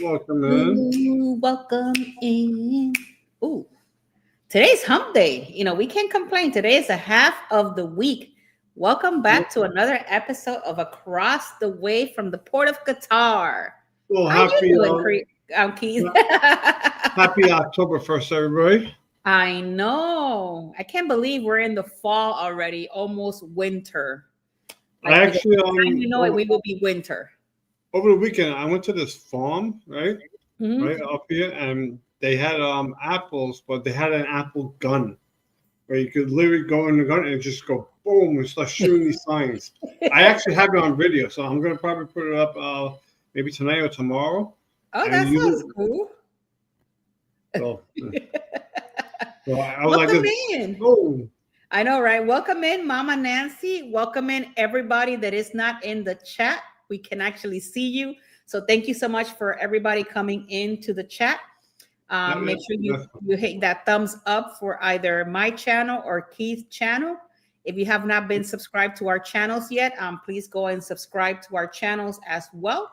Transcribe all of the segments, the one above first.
Welcome in. Ooh, welcome in. Ooh, today's hump day. We can't complain. Today is a half of the week. Welcome back to another episode of Across the Way from the Port of Qatar. Well, How you happy doing, Keith? happy October 1st, everybody. I know. I can't believe we're in the fall already, almost winter. I Like, by the actually time you know it, we will be winter. over the weekend I went to this farm, right? Mhm. Right up here, and they had apples, but they had an apple gun where you could literally go in the gun and just go boom and start shooting these signs. I actually have it on video, so I'm gonna probably put it up maybe tonight or tomorrow. Oh, And that sounds you cool. so, so I was like Welcome this. in. Oh, I know, right? Welcome in, Mama Nancy. Welcome in, everybody that is not in the chat. We can actually see you. So thank you so much for everybody coming into the chat. Make sure you hit that thumbs up for either my channel or Keith's channel. If you have not been subscribed to our channels yet, please go and subscribe to our channels as well,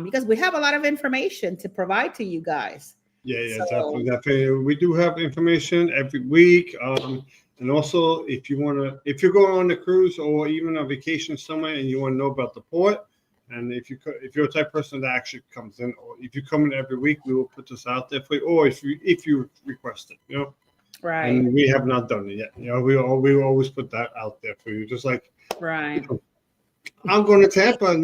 because we have a lot of information to provide to you guys. yeah, So, definitely. We do have information every week. And also, if if you're going on a cruise or even a vacation somewhere and you want to know about the port, and if you're a type of person that actually comes in, or if you come in every week, we will put this out there for you. Or if you request it, right. And we have not done it yet. We always put that out there for you. Just like Right. I'm going to Tampa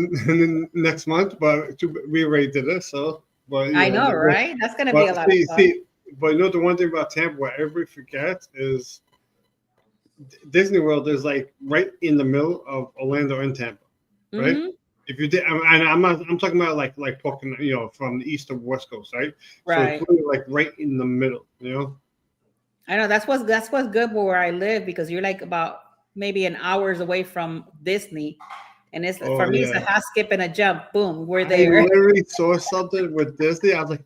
next month, but we already did it. So, but I know, right? That's going to be a lot of fun. But the one thing about Tampa, what everybody forgets is Disney World is like right in the middle of Orlando and Tampa, right? Mhm. If you did, and I'm talking about like talking, from the east to west coast, right? So Right. it's really like right in the middle, I know that's what's good where I live, because you're like about maybe an hours away from Disney, and it's Oh for me it's a yeah, hop, skip, and a jump. Boom, we're I there. literally saw something with Disney. I was like,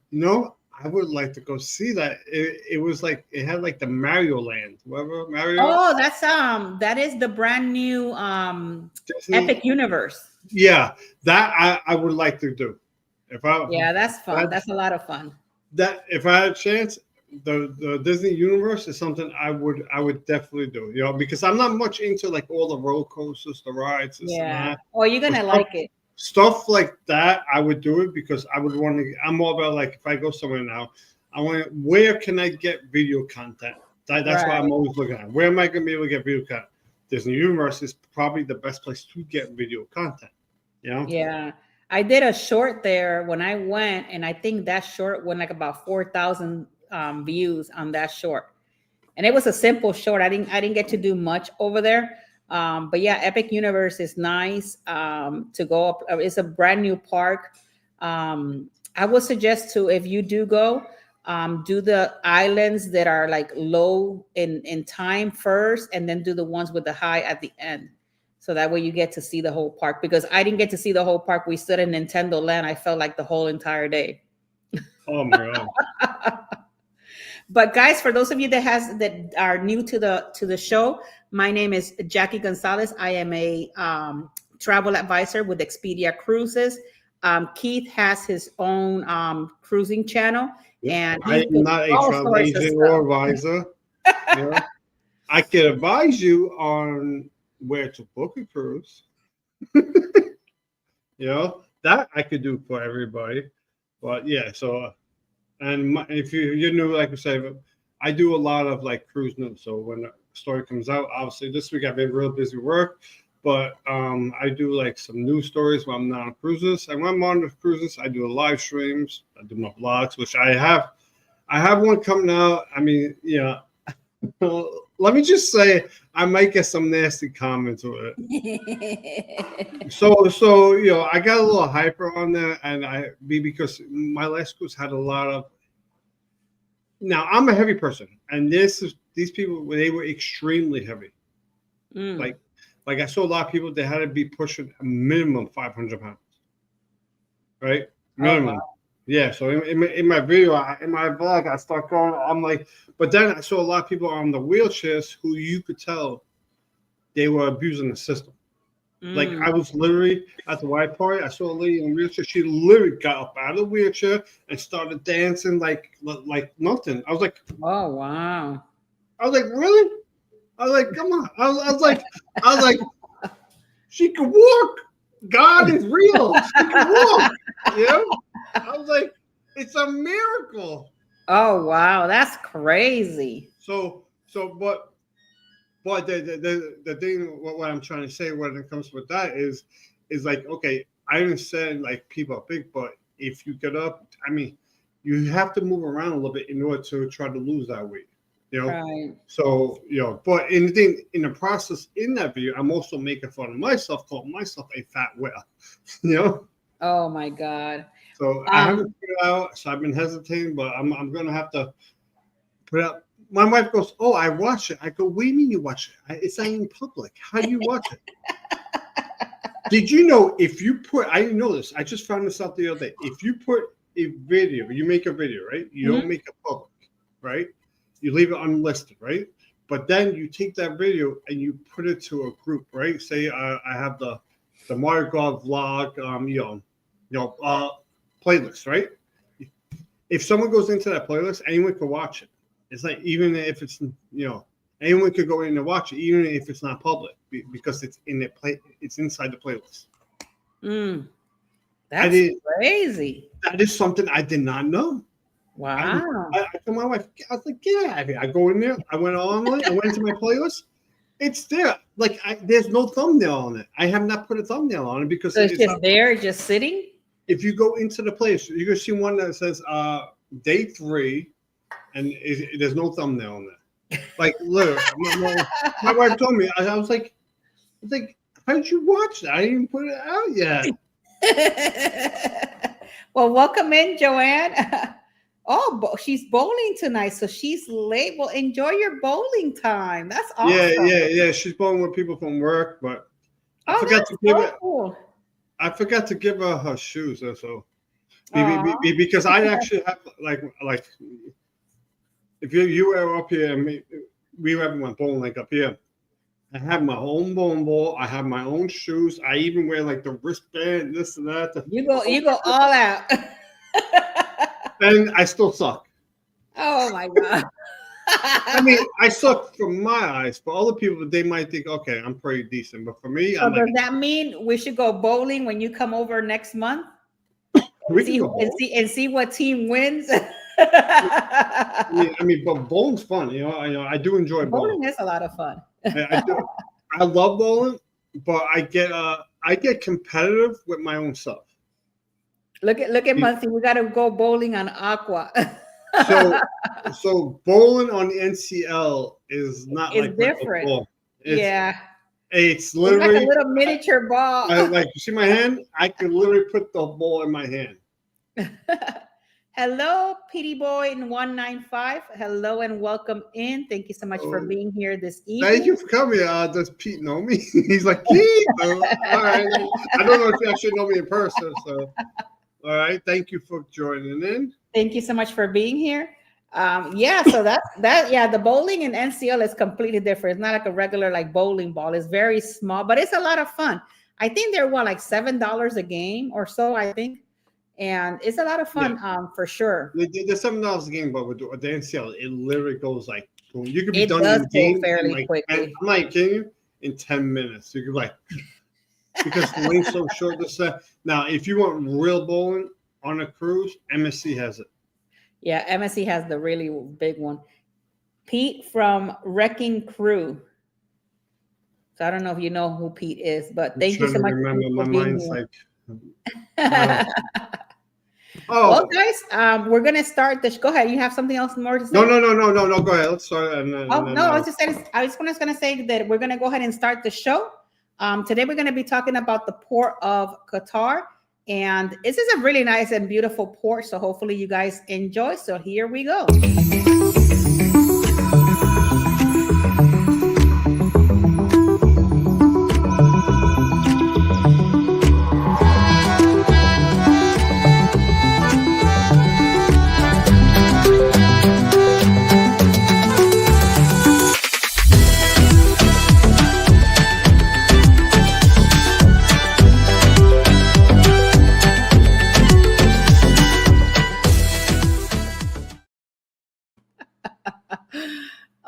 I would like to go see that. It was like it had like the Mario Land, whatever Mario Oh, that is the brand new Disney. Epic Universe. Yeah, that I would like to do. If I Yeah, that's fun. that That's a lot of fun. that if I had a chance, the Disney universe is something I would definitely do. Because I'm not much into like all the roller coasters, the rides, this and Yeah. that. Oh, you're But gonna like it. stuff like that, I would do it because I would want to. I'm more about like if I go somewhere now, I want where can I get video content? That's what Right. I'm always looking at. Where am I going to be able to get video content? Disney Universe is probably the best place to get video content. Yeah. I did a short there when I went, and I think that short went like about 4,000 views on that short. And it was a simple short. I didn't get to do much over there. But yeah, Epic Universe is nice to go up. It's a brand new park. I would suggest to, if you do go, do the islands that are like low in time first, and then do the ones with the high at the end. So that way you get to see the whole park. Because I didn't get to see the whole park. We stood in Nintendo Land. I felt like the whole entire day. Oh my god. But guys, for those of you that are new to the show, my name is Jackie Gonzalez. I am a travel advisor with Expedia Cruises. Keith has his own cruising channel, and I he's am doing not a all travel sorts of agent or stuff. advisor. I can advise you on where to book a cruise. That I could do for everybody. But yeah, so if you're new, like I said, I do a lot of like cruise news. So when the story comes out, obviously this week I've been real busy with work, but I do like some news stories when I'm not on cruises. And when I'm on the cruises, I do live streams. I do my vlogs, which I have one coming out. I mean, let me just say I might get some nasty comments with it. So I got a little hyper on there, and because my last cruise had a lot of. Now I'm a heavy person, and these people, they were extremely heavy. Mm. Like I saw a lot of people that had to be pushing a minimum 500 pounds, right? Oh, Minimum. wow. Yeah. So in my video, in my vlog, I start going. I'm like, but then I saw a lot of people on the wheelchairs who you could tell they were abusing the system. Like Mm. I was literally at the white party. I saw a lady in a wheelchair. She literally got up out of the wheelchair and started dancing like nothing. Oh, wow. Really? I was like, come on. I was like, she can walk. God is real. She can walk. You know? I was like, it's a miracle. Oh, wow. That's crazy. But the thing what I'm trying to say when it comes with that is like, okay, I understand like people are big, but if you get up, I mean, you have to move around a little bit in order to try to lose that weight. You know, Right. so but in the process in that video, I'm also making fun of myself, calling myself a fat whale. You know. Oh my God. So I haven't put it out, so I've been hesitating, but I'm gonna have to put it out. My wife goes, "Oh, I watch it." I go, "What do you mean you watch it? It's not in public. How do you watch it?" Did you know if you put? I didn't know this. I just found this out the other day. If you put a video, you make a video, right? You don't make it public, right? You leave it unlisted, right? But then you take that video and you put it to a group, right? Say I have the Mardi Gras vlog, playlist, right? If someone goes into that playlist, anyone can watch it. It's like even if it's anyone could go in and watch it, even if it's not public, because it's it's inside the playlist. That's crazy. That is something I did not know. Wow. I told my wife, I was like, get out of here. I go in there. I went online. I went into my playlist. It's there. Like there's no thumbnail on it. I have not put a thumbnail on it because so it's just there, just sitting. If you go into the playlist, you're gonna see one that says day 3, and there's no thumbnail on there. Like literally, my wife told me. I was like, how did you watch that? I didn't even put it out yet. Well, welcome in, Joanne. Oh, she's bowling tonight, so she's late. Well, enjoy your bowling time. That's awesome. Yeah. She's bowling with people from work, but I forgot to give it. Cool. I forgot to give her her shoes, so because I actually have like if you were up here and we ever went bowling like up here, I have my own bowling ball. I have my own shoes. I even wear like the wristband, this and that. You go all out. And I still suck. Oh my God. I mean, I suck from my eyes. For other people, they might think, okay, I'm pretty decent. But for me, so does that mean we should go bowling when you come over next month? and see what team wins. I mean, but bowling's fun. I do enjoy bowling. Bowling is a lot of fun. I do. I love bowling, but I get competitive with my own self. Look at Muncie. We got to go bowling on Aqua. So bowling on the NCL is not it's like different. It's literally like a little miniature ball. Like you see my hand, I can literally put the ball in my hand. Hello, PD Boy in 195. Hello and welcome in. Thank you so much for being here this evening. Thank you for coming. Does Pete know me? He's like, Pete. All right. I don't know if you actually know me in person. So, all right. Thank you for joining in. Thank you so much for being here. So the bowling in NCL is completely different. It's not like a regular like bowling ball. It's very small, but it's a lot of fun. I think they're like $7 a game or so, I think. And it's a lot of fun, for sure. They're $7 a game, but with the NCL, it literally goes like boom. You could be done in the game fairly quickly. I'm not kidding you. In 10 minutes, you could because the lane's so short. Now, if you want real bowling on a cruise, MSC has it. Yeah, MSC has the really big one. Pete from Wrecking Crew. So I don't know if you know who Pete is, but thank you so much. Remember, my mind's like. Well, guys, we're gonna start this. Go ahead. You have something else more to say? No. Go ahead. Let's start. I was just gonna say that we're gonna go ahead and start the show. Today we're gonna be talking about the Port of Qatar, and this is a really nice and beautiful port. So hopefully you guys enjoy. So here we go.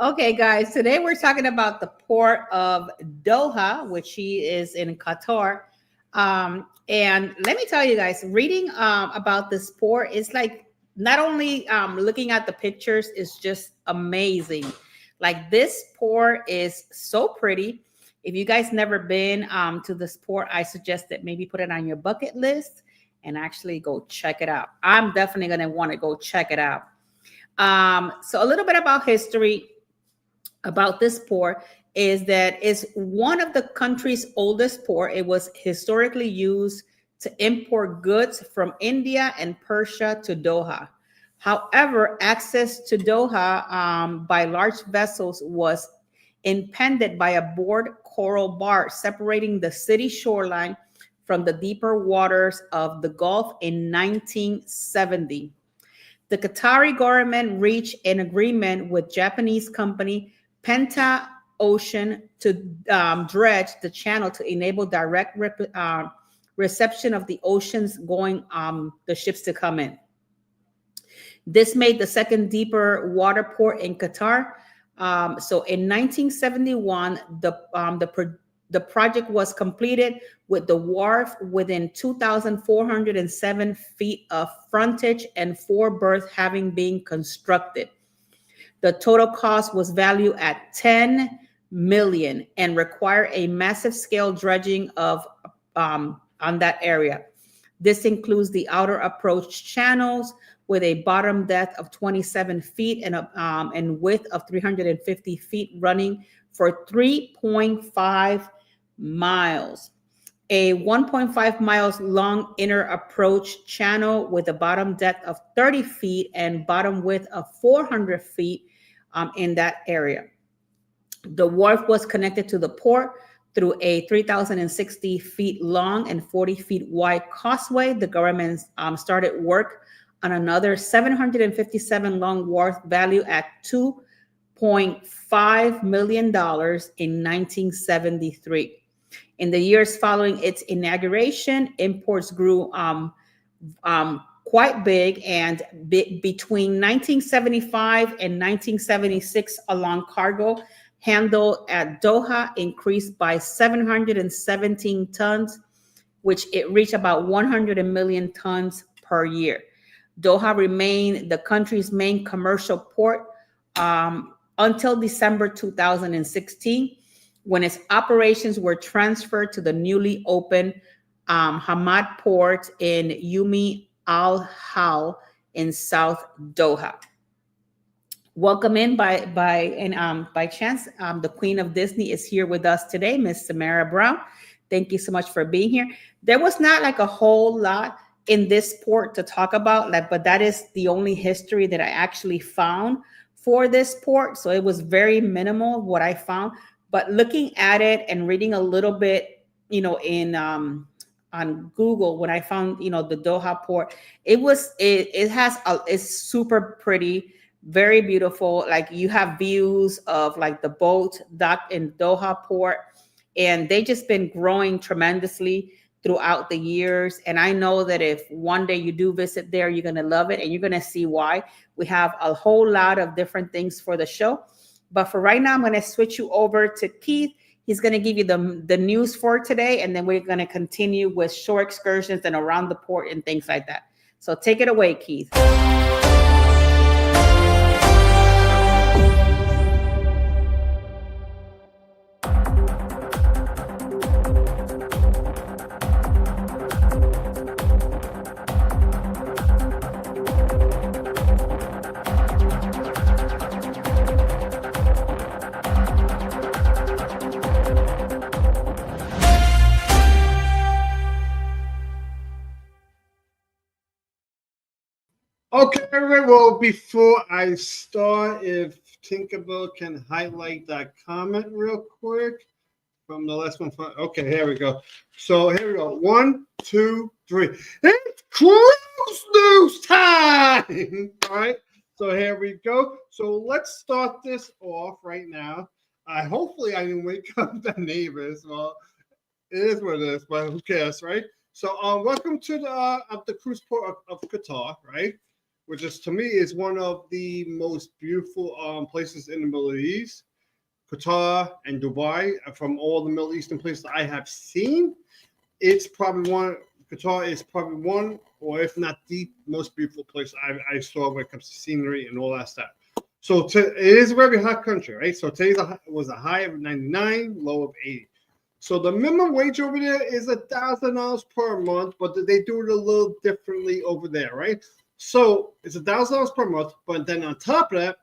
Okay, guys, today we're talking about the port of Doha, which is in Qatar. And let me tell you guys, reading about this port is like not only looking at the pictures is just amazing. Like this port is so pretty. If you guys never been to this port, I suggest that maybe put it on your bucket list and actually go check it out. I'm definitely going to want to go check it out. So a little bit about history about this port is that it's one of the country's oldest port. It was historically used to import goods from India and Persia to Doha. However, access to Doha by large vessels was impeded by a board coral bar separating the city shoreline from the deeper waters of the Gulf in 1970. The Qatari government reached an agreement with Japanese company Penta Ocean to dredge the channel to enable direct reception of the oceans going the ships to come in. This made the second deeper water port in Qatar. So in 1971, the project was completed with the wharf within 2,407 feet of frontage and 4 berths having been constructed. The total cost was valued at 10 million and required a massive scale dredging of on that area. This includes the outer approach channels with a bottom depth of 27 feet and width of 350 feet, running for 3.5 miles. A 1.5 miles long inner approach channel with a bottom depth of 30 feet and bottom width of 400 feet in that area. The wharf was connected to the port through a 3,060 feet long and 40 feet wide causeway. The government started work on another 757 long wharf valued at $2.5 million in 1973. In the years following its inauguration, imports grew quite big, and between 1975 and 1976, along cargo handled at Doha increased by 717 tons, which it reached about 100 million tons per year. Doha remained the country's main commercial port until December 2016, when its operations were transferred to the newly opened Hamad Port in Yumi Al Hal in South Doha. Welcome in by chance. The Queen of Disney is here with us today, Miss Samara Brown. Thank you so much for being here. There was not like a whole lot in this port to talk about, but that is the only history that I actually found for this port. So it was very minimal what I found. But looking at it and reading a little bit, in on Google, when I found, the Doha port, it's super pretty, very beautiful. Like you have views of like the boat dock in Doha port, and they just been growing tremendously throughout the years. And I know that if one day you do visit there, you're going to love it, and you're going to see why. We have a whole lot of different things for the show. But for right now, I'm going to switch you over to Keith. He's going to give you the news for today, and then we're going to continue with shore excursions and around the port and things like that. So take it away, Keith. Okay, well, before I start, if Tinkerbell can highlight that comment real quick from the last one. Okay, here we go. So here we go. 1, 2, 3. It's cruise news time! All right, so here we go. So let's start this off right now. Hopefully I can wake up the neighbors. Well, it is what it is, but who cares, right? So welcome to the cruise port of Qatar, right? which is to me is one of the most beautiful places in the Middle East. Qatar and Dubai, from all the Middle Eastern places I have seen, it's probably one. Qatar is probably one, or if not the most beautiful place I saw when it comes to scenery and all that stuff. So it is a very hot country, right? So today's was a high of 99, low of 80. So the minimum wage over there is $1,000 per month, but they do it a little differently over there, right? So it's $1,000 per month, but then on top of that,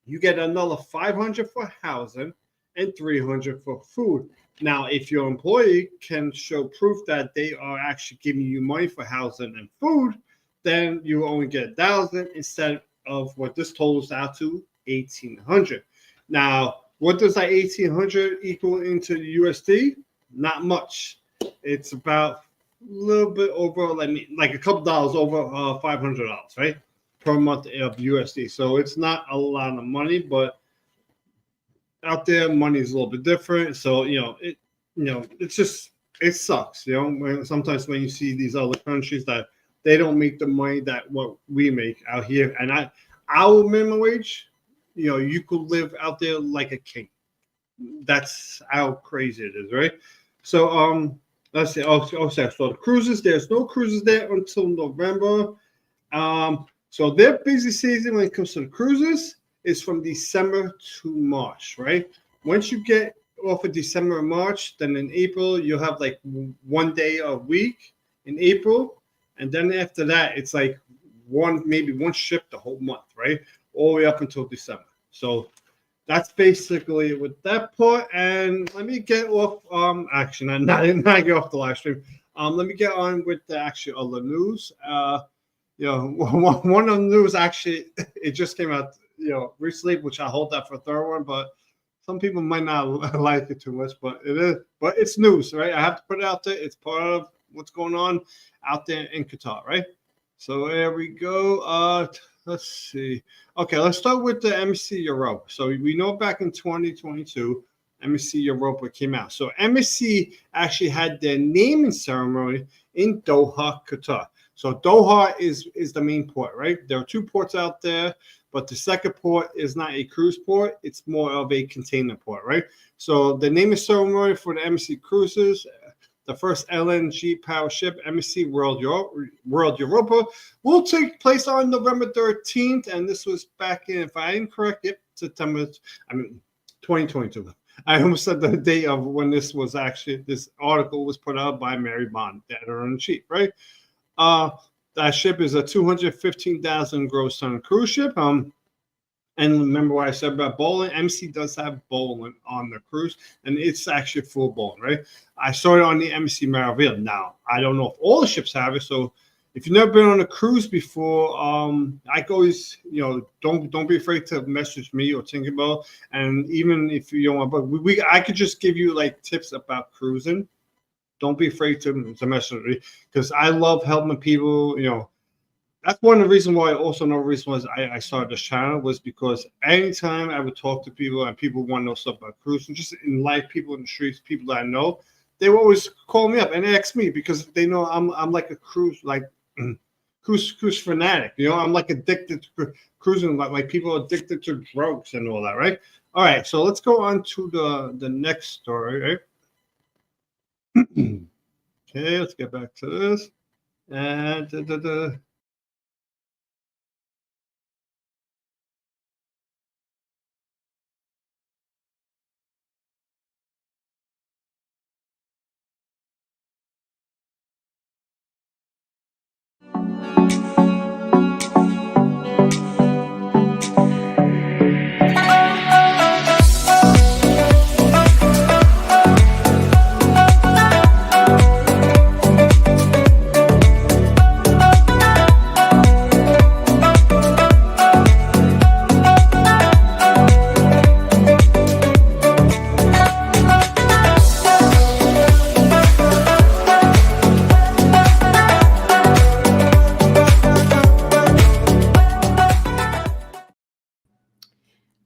you get another $500 for housing and $300 for food. Now, if your employee can show proof that they are actually giving you money for housing and food, then you only get $1,000 instead of what this totals out to $1,800. Now, what does that $1,800 equal into USD? Not much. It's about a little bit over, like a couple dollars over $500, right, per month of USD. So it's not a lot of money, but out there, money is a little bit different. So it's just, it sucks. Sometimes when you see these other countries that they don't make the money that what we make out here, and our minimum wage, you could live out there like a king. That's how crazy it is, right? So let's see. So the cruises, there's no cruises there until November. So their busy season when it comes to the cruises is from December to March, right? Once you get off of December and March, then in April you'll have like one day a week in April, and then after that it's like maybe one ship the whole month, right? All the way up until December. So that's basically it with that part. And let me get off. Actually, not get off the live stream. Let me get on with the actual other news. One of the news actually it just came out, recently, which I hold that for a third one, but some people might not like it too much. But it is. But it's news, right? I have to put it out there. It's part of what's going on out there in Qatar, right? So there we go. Let's see. Okay, let's start with the MSC Europa. So we know back in 2022, MSC Europa came out. So MSC actually had their naming ceremony in Doha, Qatar. So Doha is the main port, right? There are two ports out there, but the second port is not a cruise port. It's more of a container port, right? So the naming ceremony for the MSC cruises, the first LNG powered ship, MSC World Europa, will take place on November 13th. And this was back in, if I am correct, 2022. I almost said the date of when this article was put out by Mary Bond, the editor-in-chief, right? That ship is a 215,000 gross ton cruise ship. And remember what I said about bowling? MC does have bowling on the cruise, and it's actually full bowling, right? I saw it on the MC Meraviglia. Now, I don't know if all the ships have it, so if you've never been on a cruise before, I always, don't be afraid to message me or Tinkerbell. And even if you don't want, but I could just give you like tips about cruising. Don't be afraid to message me, because I love helping people, That's one of the reasons why. Also, another reason was I started this channel was because anytime I would talk to people and people want to know stuff about cruising, just in life, people in the streets, people that I know, they will always call me up and ask me because they know I'm like a cruise fanatic. I'm like addicted to cruising, like people are addicted to drugs and all that, right? All right, so let's go on to the next story, right? Okay, let's get back to this. And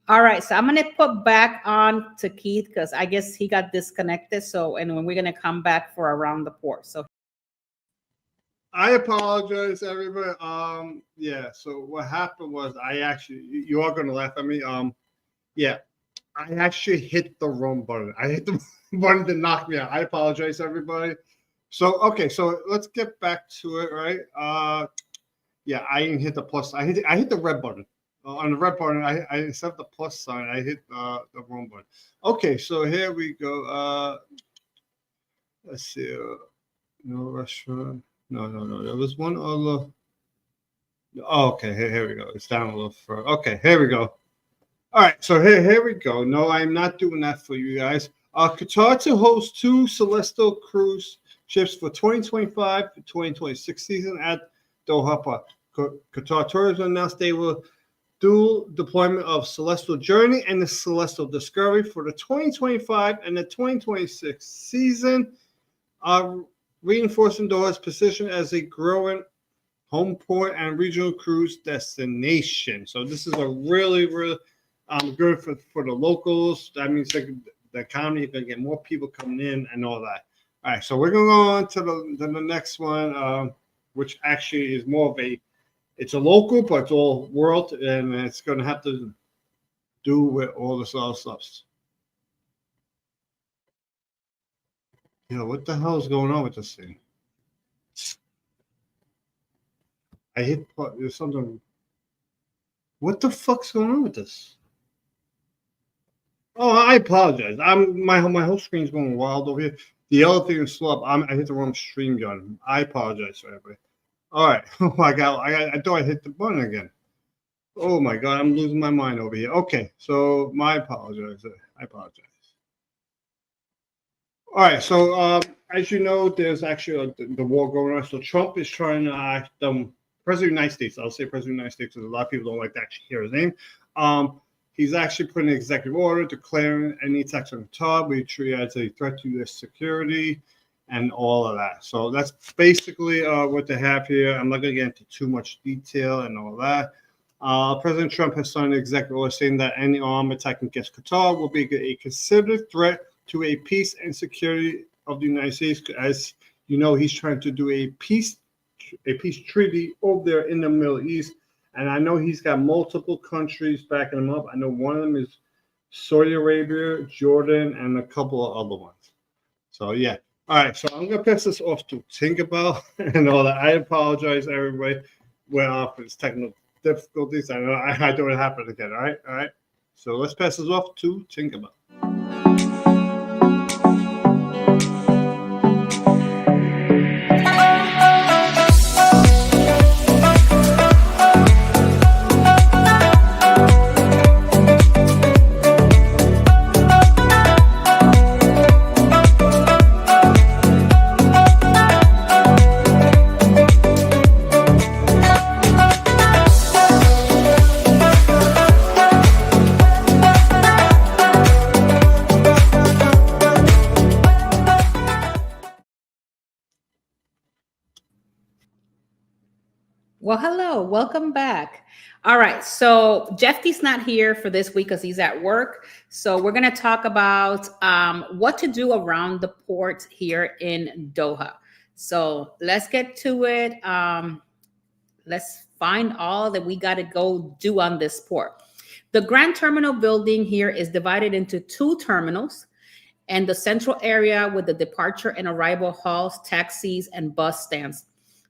All right, so I'm gonna put back on to Keith because I guess he got disconnected. So, and when we're gonna come back for around the port. So, I apologize, everybody. Yeah. So what happened was you are gonna laugh at me. Yeah, I actually hit the wrong button. I hit the button to knock me out. I apologize, everybody. So okay, so let's get back to it, right? Yeah, I didn't hit the plus. I hit the red button. On the red button, I instead of the plus sign, I hit the wrong button. Okay, so here we go. Let's see. No restaurant. No. There was one other. Oh, okay. Here we go. It's down a little further. Okay, here we go. All right, so here we go. No, I'm not doing that for you guys. Qatar to host 2 Celestial cruise ships for 2025 to 2026 season at Doha. Qatar Tourism announced they will dual deployment of Celestial Journey and the Celestial Discovery for the 2025 and the 2026 season, reinforcing Doha's position as a growing home port and regional cruise destination. So this is a really good for the locals. That means the economy is going to get more people coming in and all that. All right, so we're going to go on to the next one, which actually is more of it's a local, but it's all world, and it's going to have to do with all this other stuff. What the hell is going on with this thing? There's something. What the fuck's going on with this? Oh, I apologize. My whole screen's going wild over here. The other thing is slow up. I hit the wrong stream gun. I apologize for everybody. All right. I thought I hit the button again. Oh my god, I'm losing my mind over here. Okay, so my apologies. I apologize. All right, so as you know, there's actually the war going on. So Trump is trying to President of the United States. I'll say President of the United States because a lot of people don't like to actually hear his name. He's actually putting an executive order declaring any attacks on Qatar we treat as a threat to U.S. security and all of that. So that's basically what they have here. I'm not going to get into too much detail and all that. President Trump has signed an executive order saying that any armed attack against Qatar will be a considered threat to a peace and security of the United States. As you know, he's trying to do a peace treaty over there in the Middle East. And I know he's got multiple countries backing him up. I know one of them is Saudi Arabia, Jordan, and a couple of other ones. So, yeah. All right. So I'm going to pass this off to Tinkerbell and all that. I apologize, everybody. Well, for this technical difficulties. I know I don't want it to happen again. All right. All right. So let's pass this off to Tinkerbell. Well, hello, welcome back. All right, so Jeffy's not here for this week because he's at work. So we're going to talk about what to do around the port here in Doha. So let's get to it. Let's find all that we got to go do on this port. The Grand Terminal building here is divided into 2 terminals, and the central area with the departure and arrival halls, taxis, and bus stands.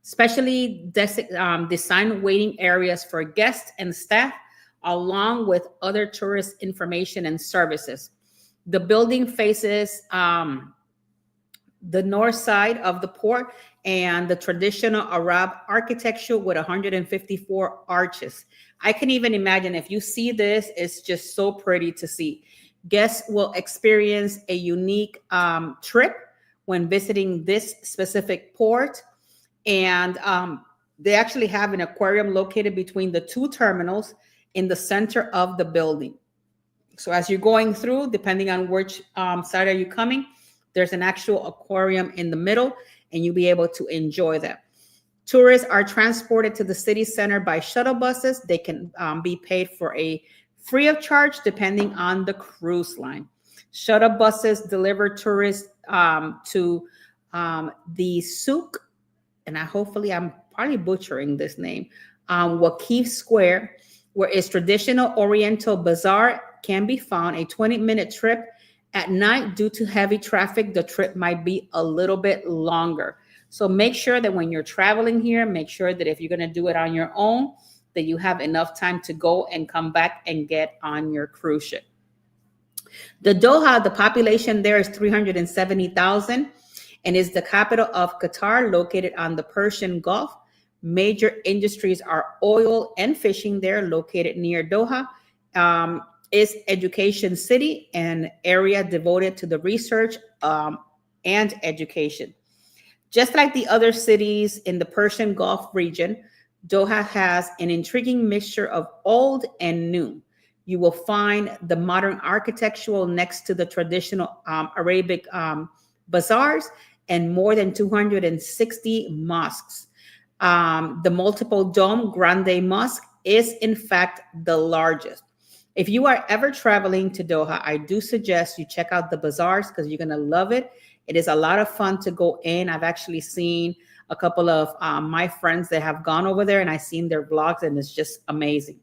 Specially designed waiting areas for guests and staff, along with other tourist information and services. The building faces the north side of the port and the traditional Arab architecture with 154 arches. I can even imagine if you see this, it's just so pretty to see. Guests will experience a unique trip when visiting this specific port. And they actually have an aquarium located between the 2 terminals in the center of the building. So as you're going through, depending on which side are you coming, there's an actual aquarium in the middle, and you'll be able to enjoy that. Tourists are transported to the city center by shuttle buses. They can be paid for a free of charge depending on the cruise line. Shuttle buses deliver tourists to the souk and hopefully I'm probably butchering this name, Waqif Square, where its traditional Oriental bazaar can be found. A 20-minute trip. At night, due to heavy traffic, the trip might be a little bit longer. So make sure that when you're traveling here, make sure that if you're going to do it on your own, that you have enough time to go and come back and get on your cruise ship. The Doha, the population there is 370,000 and is the capital of Qatar, located on the Persian Gulf. Major industries are oil and fishing there, located near Doha. Is education city, an area devoted to the research and education. Just like the other cities in the Persian Gulf region, Doha has an intriguing mixture of old and new. You will find the modern architectural next to the traditional Arabic bazaars and more than 260 mosques. The multiple dome Grande Mosque is in fact the largest. If you are ever traveling to Doha, I do suggest you check out the bazaars because you're going to love it. It is a lot of fun to go in. I've actually seen a couple of my friends that have gone over there, and I've seen their vlogs, and it's just amazing.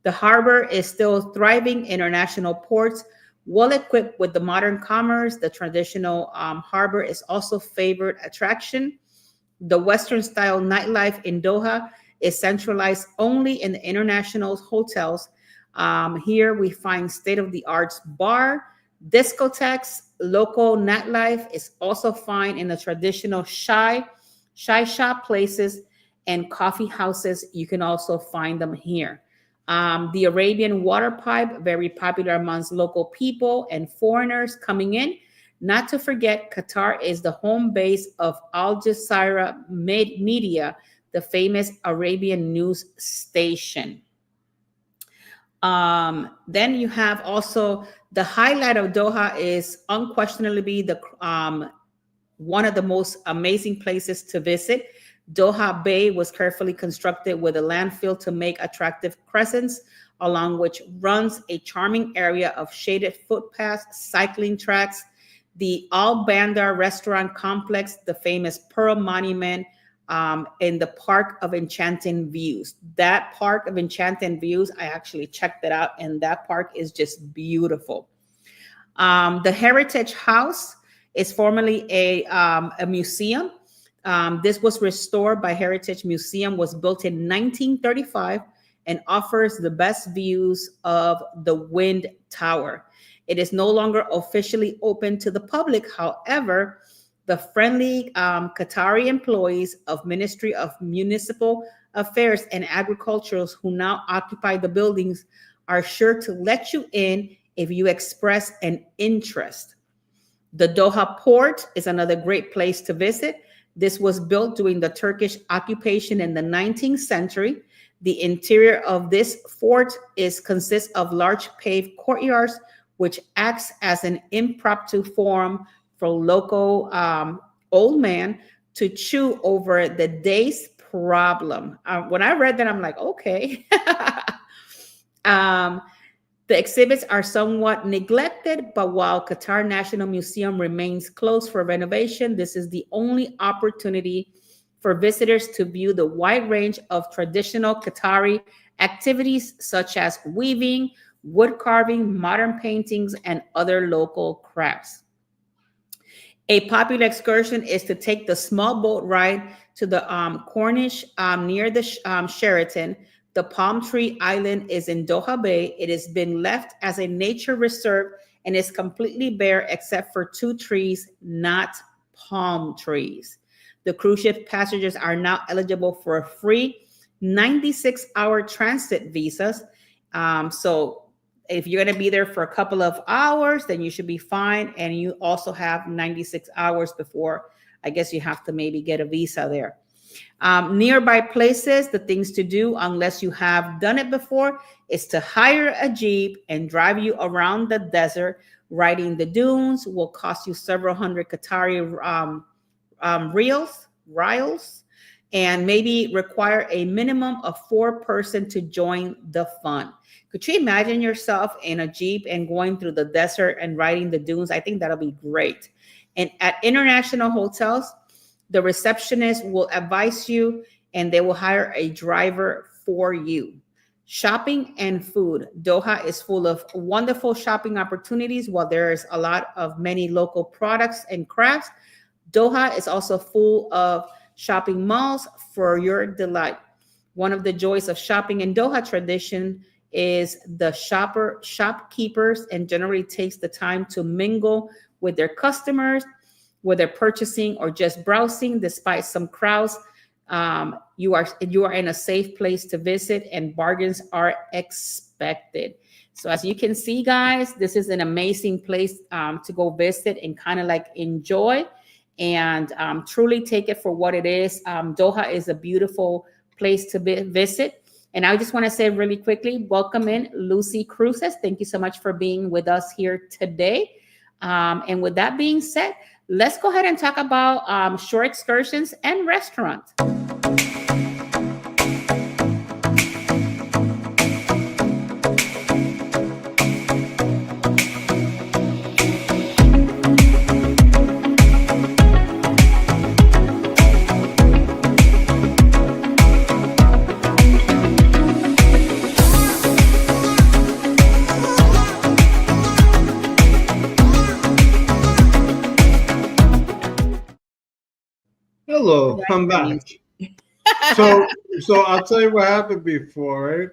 The harbor is still thriving. International ports, well equipped with the modern commerce. The traditional harbor is also favored attraction. The Western style nightlife in Doha is centralized only in the international hotels. Here we find state-of-the-art bar, discotheques. Local nightlife is also found in the traditional shy shop places and coffee houses. You can also find them here. The Arabian water pipe, very popular amongst local people and foreigners coming in. Not to forget, Qatar is the home base of Al Jazeera Media, the famous Arabian news station. Then you have also the highlight of Doha is unquestionably the one of the most amazing places to visit. Doha Bay was carefully constructed with a landfill to make attractive crescents, along which runs a charming area of shaded footpaths, cycling tracks, the Al Bandar restaurant complex, the famous Pearl Monument, in the Park of Enchanting Views. That Park of Enchanting Views, I actually checked it out, and that park is just beautiful. The Heritage House is formerly a museum. This was restored by Heritage Museum, was built in 1935, and offers the best views of the Wind Tower. It is no longer officially open to the public. However, the friendly Qatari employees of Ministry of Municipal Affairs and Agriculture who now occupy the buildings are sure to let you in if you express an interest. The Doha Port is another great place to visit. This was built during the Turkish occupation in the 19th century. The interior of this fort consists of large paved courtyards, which acts as an impromptu forum for local old man to chew over the day's problem. When I read that, I'm like, okay. The exhibits are somewhat neglected, but while Qatar National Museum remains closed for renovation, this is the only opportunity for visitors to view the wide range of traditional Qatari activities such as weaving, wood carving, modern paintings, and other local crafts. A popular excursion is to take the small boat ride to the Corniche near the Sheraton. The Palm Tree Island is in Doha Bay. It has been left as a nature reserve and is completely bare except for 2 trees, not palm trees. The cruise ship passengers are now eligible for a free 96-hour transit visas. So if you're going to be there for a couple of hours, then you should be fine. And you also have 96 hours before, I guess you have to maybe get a visa there. Nearby places, the things to do, unless you have done it before, is to hire a Jeep and drive you around the desert. Riding the dunes will cost you several hundred Qatari rials, and maybe require a minimum of 4 persons to join the fun. Could you imagine yourself in a Jeep and going through the desert and riding the dunes? I think that'll be great. And at international hotels, The receptionist will advise you and they will hire a driver for you. Shopping and food. Doha is full of wonderful shopping opportunities. While there is a lot of many local products and crafts, Doha is also full of shopping malls for your delight. One of the joys of shopping in Doha tradition is the shopkeepers and generally takes the time to mingle with their customers, whether purchasing or just browsing. Despite some crowds, you are in a safe place to visit and bargains are expected. So as you can see, guys, this is an amazing place to go visit and kind of like enjoy and truly take it for what it is. Doha is a beautiful place to visit. And I just want to say really quickly, welcome in Lucy Cruces. Thank you so much for being with us here today. And with that being said, let's go ahead and talk about shore excursions and restaurants. Hello, I'm back. So I'll tell you what happened before, right?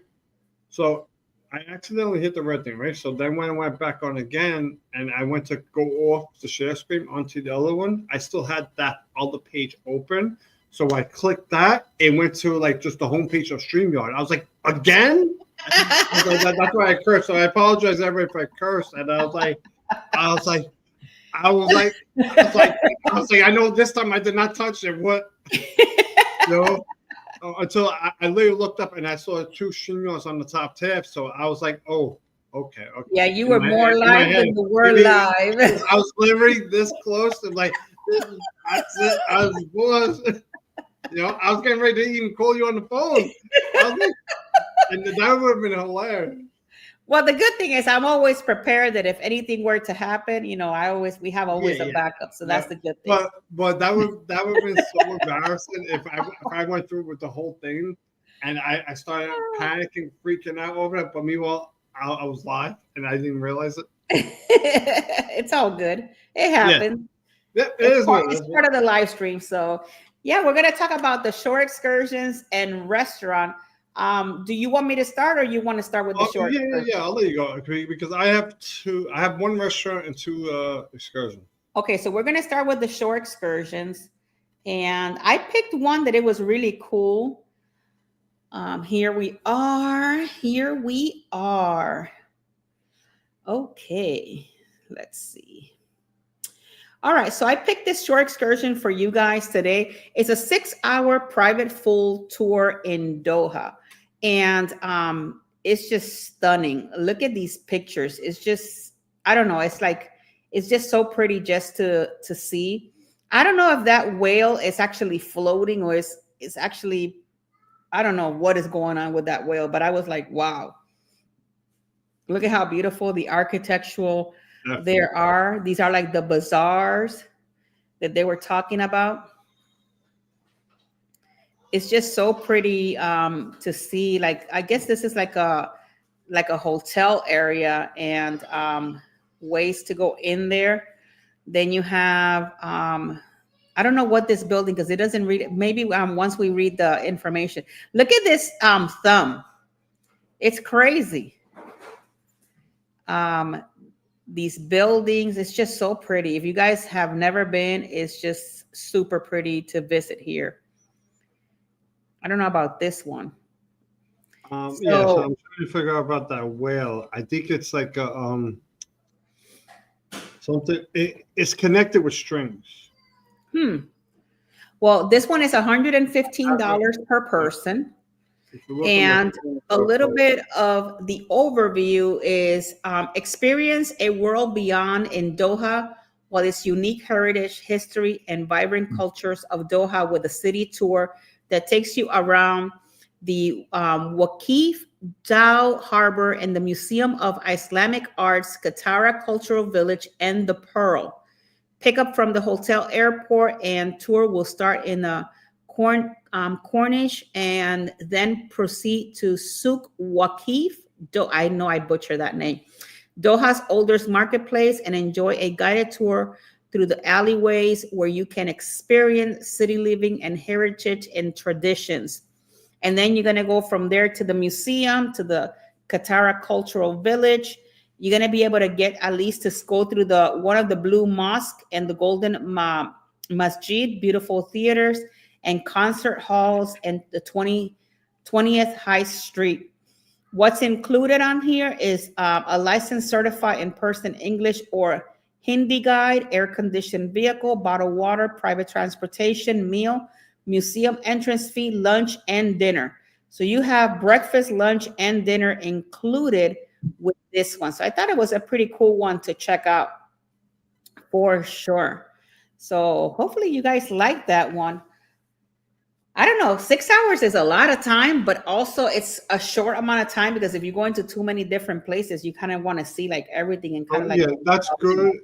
So I accidentally hit the red thing, right? So then when I went back on again and I went to go off the share screen onto the other one, I still had that other page open. So I clicked that, it went to like just the homepage of StreamYard. I was like, again? That's why I cursed. So I apologize everybody if I cursed. And I was like, I know this time I did not touch it. What? Until I literally looked up and I saw 2 StreamYards on the top tab. So I was like, oh, okay. Yeah, you were more live than the word live. I was literally this close to like, that's it. I was getting ready to even call you on the phone. And that would have been hilarious. Well, the good thing is I'm always prepared that if anything were to happen, we have always a backup. So that's the good thing. But that would have been so embarrassing if I went through with the whole thing and I started panicking, freaking out over it. But meanwhile, I was live and I didn't realize it. It's all good. It happens. Yeah, it's part of the live stream. So yeah, we're gonna talk about the shore excursions and restaurant. Do you want me to start or you want to start with the short? Yeah, I'll let you go because I have 1 restaurant and 2 excursions. Okay, so we're going to start with the shore excursions. And I picked one that it was really cool. Here we are. Okay, let's see. All right, so I picked this shore excursion for you guys today. It's a 6-hour private full tour in Doha. And it's just stunning. Look at these pictures. It's just, I don't know. It's just so pretty just to see. I don't know if that whale is actually floating or it's actually, I don't know what is going on with that whale, but I was like, wow. Look at how beautiful the architectural there are. These are like the bazaars that they were talking about. It's just so pretty to see. Like, I guess this is like a hotel area and ways to go in there. Then you have I don't know what this building, because it doesn't read it. Maybe once we read the information. Look at this thumb. It's crazy. These buildings, it's just so pretty. If you guys have never been, it's just super pretty to visit here. I don't know about this one. So I'm trying to figure out about that whale. I think it's like a something. It's connected with strings. Well, this one is $115 per person. And a little bit of the overview is experience a world beyond in Doha, while its unique heritage, history, and vibrant cultures of Doha with a city tour that takes you around the Waqif Dhow Harbor and the Museum of Islamic Arts, Qatar Cultural Village, and the Pearl. Pick up from the hotel airport, and tour will start in the Corniche and then proceed to Souk Waqif. I know I butchered that name. Doha's oldest marketplace, and enjoy a guided tour through the alleyways where you can experience city living and heritage and traditions. And then you're going to go from there to the museum, to the Qatar Cultural Village. You're going to be able to get at least to go through the one of the Blue Mosque and the Golden Masjid, beautiful theaters and concert halls, and the 20th High Street. What's included on here is a licensed certified in-person English or Hindi guide, air-conditioned vehicle, bottled water, private transportation, meal, museum entrance fee, lunch, and dinner. So you have breakfast, lunch, and dinner included with this one. So I thought it was a pretty cool one to check out for sure. So hopefully you guys like that one. I don't know, 6 hours is a lot of time, but also it's a short amount of time, because if you go into too many different places, you kind of want to see like everything and kind of like. Yeah, that's good.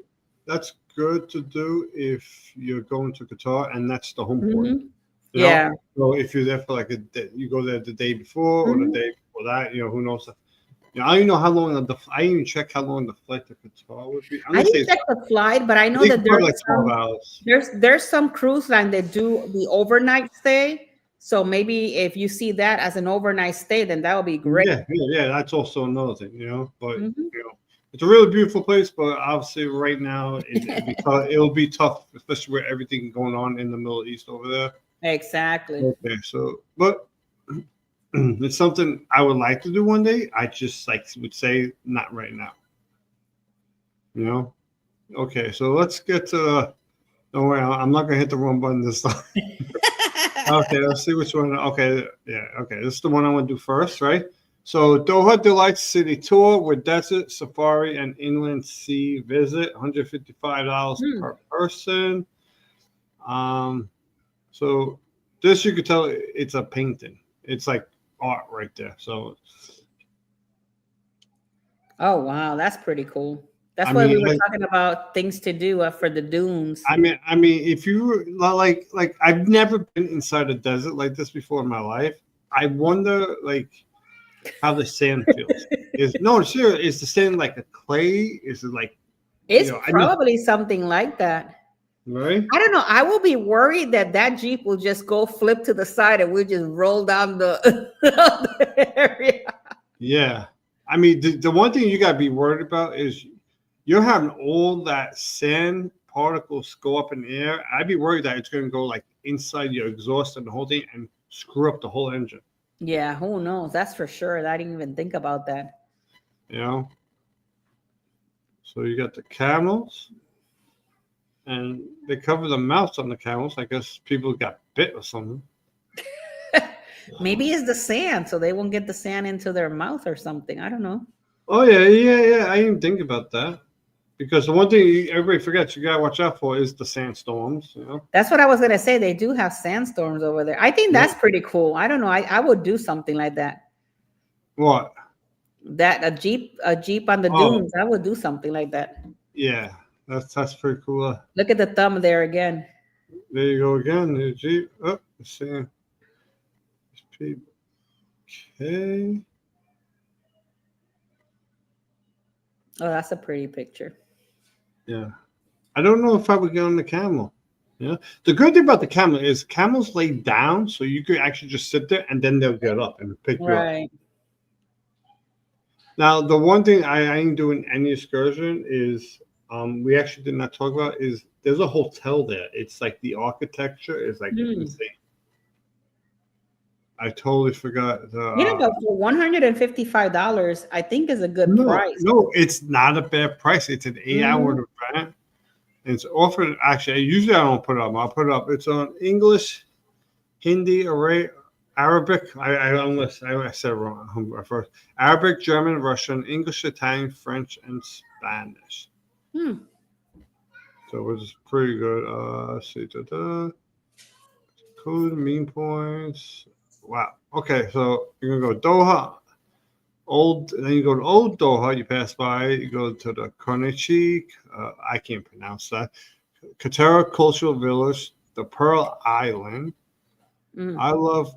That's good to do if you're going to Qatar and that's the home port. Mhm. You know? Yeah. So if you're there for like a day, you go there the day before or the day before that, who knows? I don't even know how long I didn't even check how long the flight to Qatar would be. I didn't check the flight, but I know that there's like 12 hours. There's some cruise line that do the overnight stay. So maybe if you see that as an overnight stay, then that would be great. Yeah. That's also another thing, But it's a really beautiful place. But obviously, right now it'll be tough, especially with everything going on in the Middle East over there. Exactly. Okay, so but it's something I would like to do one day. I just would say not right now. Okay, so let's get to. Don't worry, I'm not gonna hit the wrong button this time. Okay, let's see which one. Okay, yeah, okay. This is the one I want to do first, right? So Doha Delights City Tour with desert, safari, and inland sea visit, $155 per person. So this you could tell it's a painting. It's like art right there. So. Oh wow, that's pretty cool. That's why we were talking about things to do for the dunes. I mean, if you like, I've never been inside a desert like this before in my life. I wonder, how the sand feels. Is the sand like a clay? Is it like? It's probably something like that. Right. I don't know. I will be worried that Jeep will just go flip to the side and we just roll down the area. Yeah, I mean, the one thing you gotta be worried about is you're having all that sand particles go up in the air. I'd be worried that it's going to go like inside your exhaust and the whole thing and screw up the whole engine. Yeah, who knows? That's for sure. I didn't even think about that. So you got the camels, and they cover the mouths on the camels. I guess people got bit or something. Maybe it's the sand, so they won't get the sand into their mouth or something. I don't know. Oh yeah. I didn't think about that. Because the one thing everybody forgets you gotta watch out for is the sandstorms. That's what I was gonna say. They do have sandstorms over there. I think that's pretty cool. I don't know. I would do something like that. What? That a jeep on the dunes. I would do something like that. Yeah, that's pretty cool. Look at the thumb there again. There you go again. The jeep. Oh, let's see. Okay. Oh, that's a pretty picture. Yeah. I don't know if I would get on the camel. Yeah. The good thing about the camel is camels lay down, so you could actually just sit there and then they'll get up and pick you up. Now, the one thing I ain't doing any excursion is we actually did not talk about is there's a hotel there. It's like the architecture is like insane. I totally forgot. But for $155, I think is a good price. No, it's not a bad price. It's an 8-hour event. And it's offered, actually, usually I don't put it up. I'll put it up. It's on English, Hindi, Arabic. I said it wrong first. Arabic, German, Russian, English, Italian, French, and Spanish. So which is pretty good. Let's see. Code, mean points. Wow. Okay, so you're gonna go Doha, then you go to Old Doha. You pass by. You go to the Corniche. I can't pronounce that. Qatar Cultural Village, the Pearl Island. Mm. I love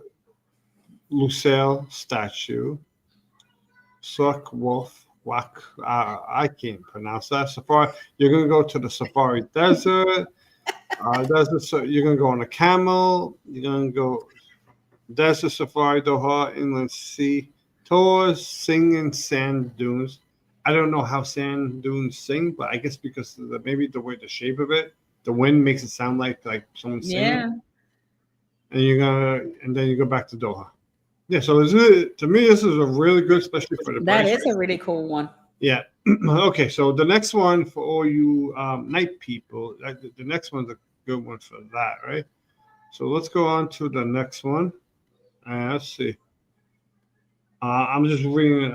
Lucille statue, Suck Wolf, Wak. I can't pronounce that. Safari. You're gonna go to the Safari Desert. Desert. So you're gonna go on a camel. You're gonna go Desert Safari, Doha, Inland Sea tours, singing sand dunes. I don't know how sand dunes sing, but I guess because of maybe the way the shape of it, the wind makes it sound like someone's singing. Yeah. And then you go back to Doha. Yeah, so to me, this is a really good, especially for the That price. is a really cool one. Yeah. Okay, so the next one for all you night people, the next one's a good one for that, right? So let's go on to the next one. Let's see. I'm just reading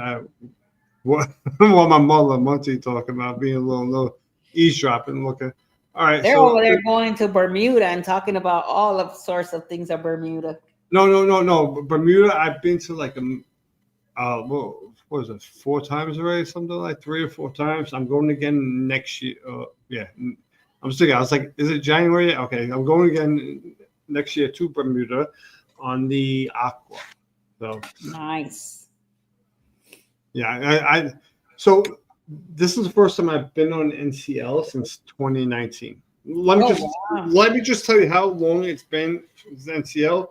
what my mother Monty talking about, being a little eavesdropping looking. All right, They're so over there going to Bermuda and talking about all of sorts of things at Bermuda. no. Bermuda, I've been to like what was it, 4 times already, something like 3 or 4 times. I'm going again next year. Yeah, I'm thinking. I was like, is it January? Okay, I'm going again next year to Bermuda on the Aqua. So Nice. yeah, so this is the first time I've been on NCL since 2019. Let me just tell you how long it's been since NCL.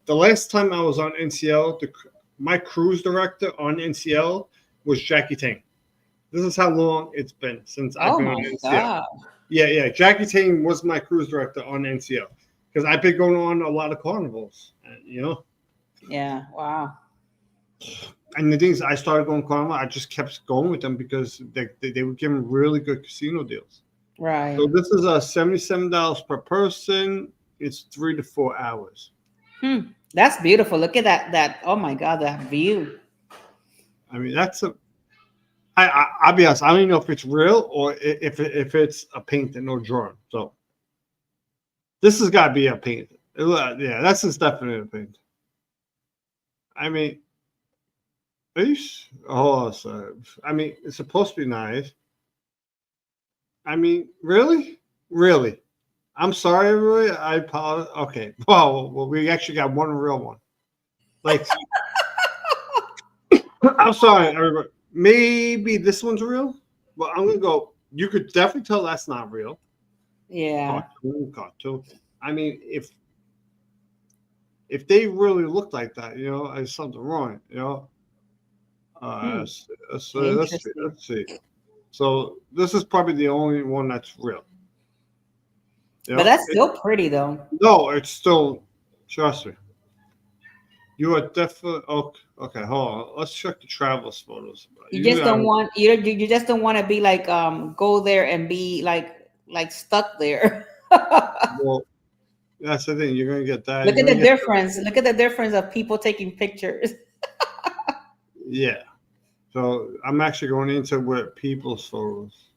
The last time I was on NCL, my cruise director on NCL was Jackie Tang. This is how long it's been since I've been on NCL. God. Yeah. Jackie Tang was my cruise director on NCL because I've been going on a lot of carnivals, Yeah. Wow. And the things I started going carnival, I just kept going with them because they were giving really good casino deals. Right. So this is $77 per person. It's 3 to 4 hours. That's beautiful. Look at that. Oh my God, that view. I mean, I'll be honest. I don't even know if it's real or if it's a painting or drawing. So this has got to be a painting. Yeah, that's just definitely a painting. I mean, I mean, it's supposed to be nice. I mean, really? I'm sorry, everybody. I apologize. Okay. Well, we actually got one real one. Like, I'm sorry, everybody. Maybe this one's real, but I'm gonna go. You could definitely tell that's not real. Yeah. Cartoon. I mean, if they really look like that, there's something wrong. Let's see. So this is probably the only one that's real. But that's still pretty, though. No, it's still. Trust me. You are definitely okay. Hold on. Let's check the travelers photos. You just don't want you just don't want to be like go there and be like stuck there. Well, that's the thing. You're gonna get that. Look at the difference. Look at the difference of people taking pictures. Yeah. So I'm actually going into where people's photos,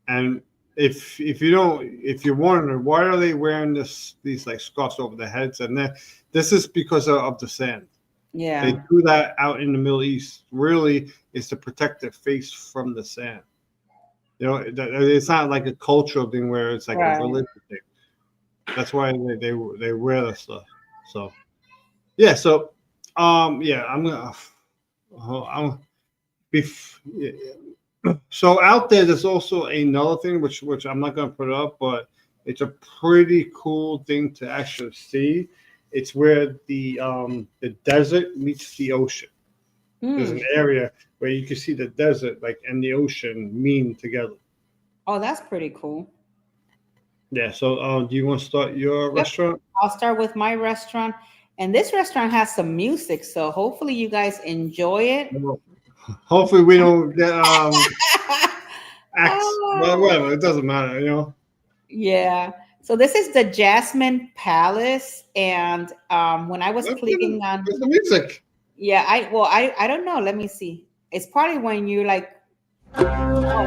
and if you're wondering why are they wearing these like scarves over their heads, and this is because of the sand. Yeah. They do that out in the Middle East. Really, is to protect their face from the sand. It's not like a cultural thing where it's like a religious thing. That's why they wear the stuff. So yeah. So yeah, I'm be. So out there's also another thing which I'm not going to put up, but it's a pretty cool thing to actually see. It's where the desert meets the ocean. There's an area where you can see the desert and the ocean meet together. Oh, that's pretty cool. Yeah. So do you want to start your restaurant? I'll start with my restaurant. And this restaurant has some music, so hopefully you guys enjoy it. Hopefully we don't get acts. Well, whatever, it doesn't matter, Yeah. So this is the Jasmine Palace, and when I was clicking on the music. Yeah, I don't know. Let me see. It's probably when you like. Oh,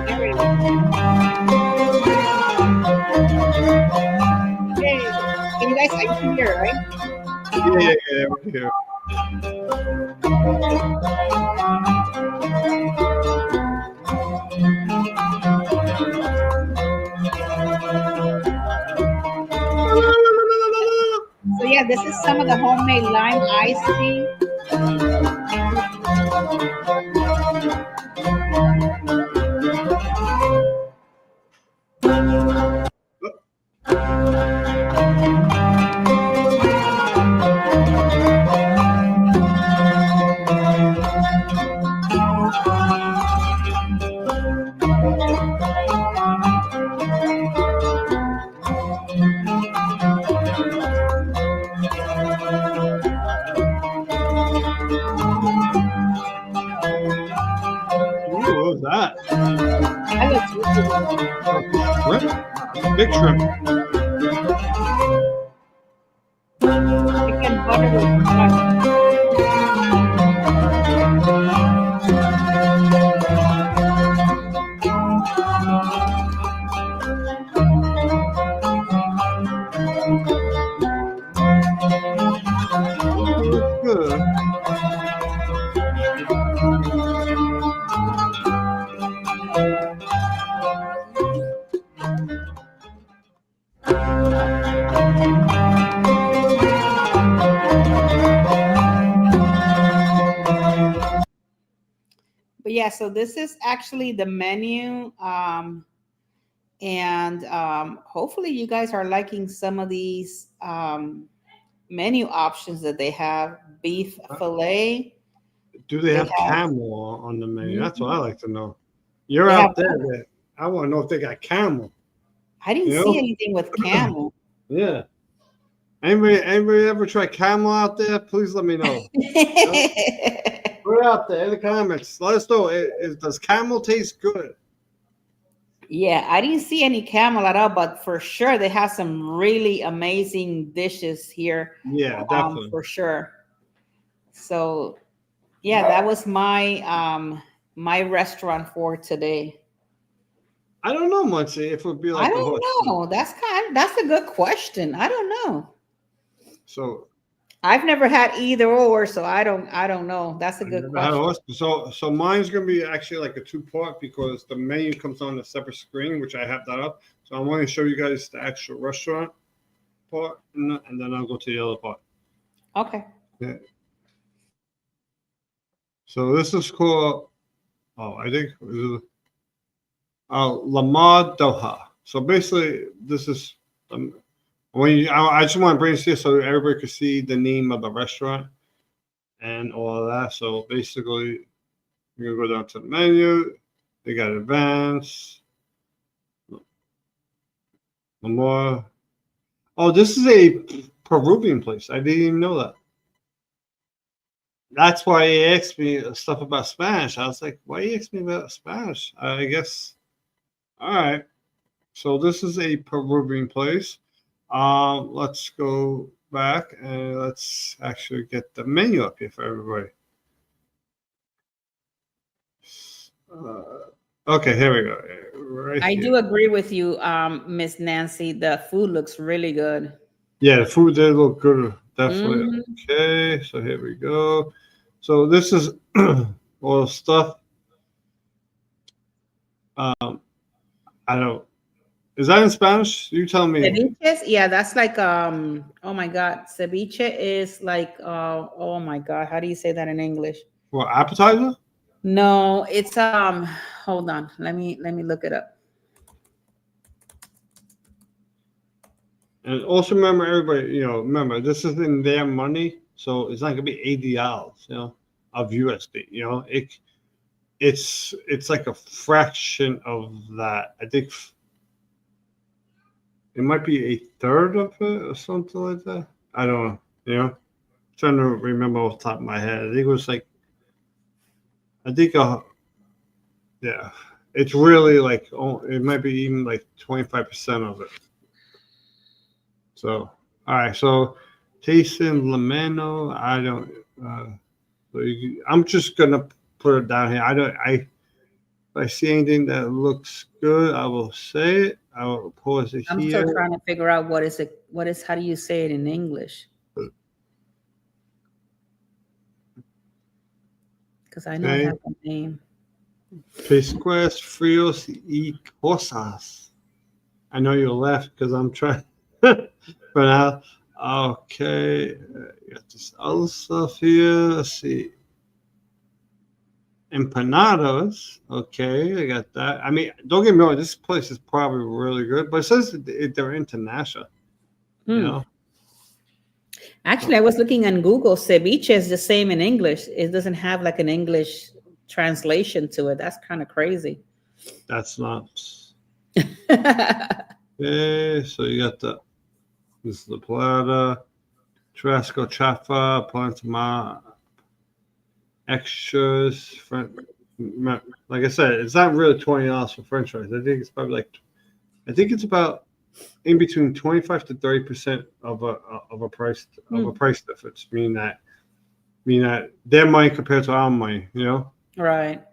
there it is. Hey, can you guys? I can hear, right? Yeah, we're here. this is some of the homemade lime iced tea. Ooh, what was that? That looks really good. Shrimp? Big shrimp. Chicken butter with crust. Ooh, looks good. But yeah, so this is actually the menu. And hopefully you guys are liking some of these menu options that they have. Beef fillet. Do they have have- camel on the menu? That's what I like to know. You're They out have- there. Man. I want to know if they got camel. I didn't You know? see anything with camel. Yeah. Anybody ever try camel out there? Please let me know. Put it out there in the comments. Let us know. Does camel taste good? Yeah, I didn't see any camel at all, but for sure they have some really amazing dishes here. Yeah, definitely. For sure. So yeah, that was my my restaurant for today. I don't know, Muncie, if it would be like I a don't horse. know. That's a good question. I don't know. So I've never had either or, so I don't know. That's a I good never had a question. horse. So mine's gonna be actually like a two-part because the menu comes on a separate screen, which I have that up. So I want to show you guys the actual restaurant part, and then I'll go to the other part. Okay. Yeah. So this is called. I think Lamar Doha. So basically, this is I just want to bring this here so everybody could see the name of the restaurant and all of that. So basically, you're gonna go down to the menu. They got advanced. Lamar. Oh, this is a Peruvian place. I didn't even know that. That's why he asked me stuff about Spanish. I was like, why you asked me about Spanish? I guess. All right. So this is a Peruvian place. Let's go back and let's actually get the menu up here for everybody. Okay, here we go. Right I here. do agree with you, Miss Nancy. The food looks really good. Yeah, the food did look good. Definitely. Mhm. Okay, so here we go. So this is all the stuff. I don't. Is that in Spanish? You tell me. Ceviches, yeah, that's like oh my god, ceviche is like oh my god, how do you say that in English? What, appetizer? No, it's hold on, let me look it up. And also remember, everybody, remember this is in their money, so it's not gonna be $80, of USD. It's like a fraction of that. I think it might be a third of it or something like that. I don't know. Trying to remember off the top of my head. I think it was like, yeah, it's really like, it might be even like 25% of it. So, all right. So, tasting lameno. I don't. I'm just gonna put it down here. If I see anything that looks good, I will say it. I will pause it I'm here. still trying to figure out how do you say it in English? Because I know I have a name. Pescuez fríos y cosas. I know you'll laugh because I'm trying to Okay, got this other stuff here. Let's see. Empanadas. Okay, I got that. I mean, don't get me wrong. This place is probably really good, but it says they're international. You Hmm. know. Actually, I was looking on Google. Ceviche is the same in English. It doesn't have like an English translation to it. That's kind of crazy. That's nuts. Okay, so you got this is the plata, Trasco Chafa, Plantama, extras. Like I said, it's not really $20 for French fries. I think it's probably like I think it's about in between 25 to 30% of a Hmm. price difference. Meaning that their money compared to our money. You know. Right.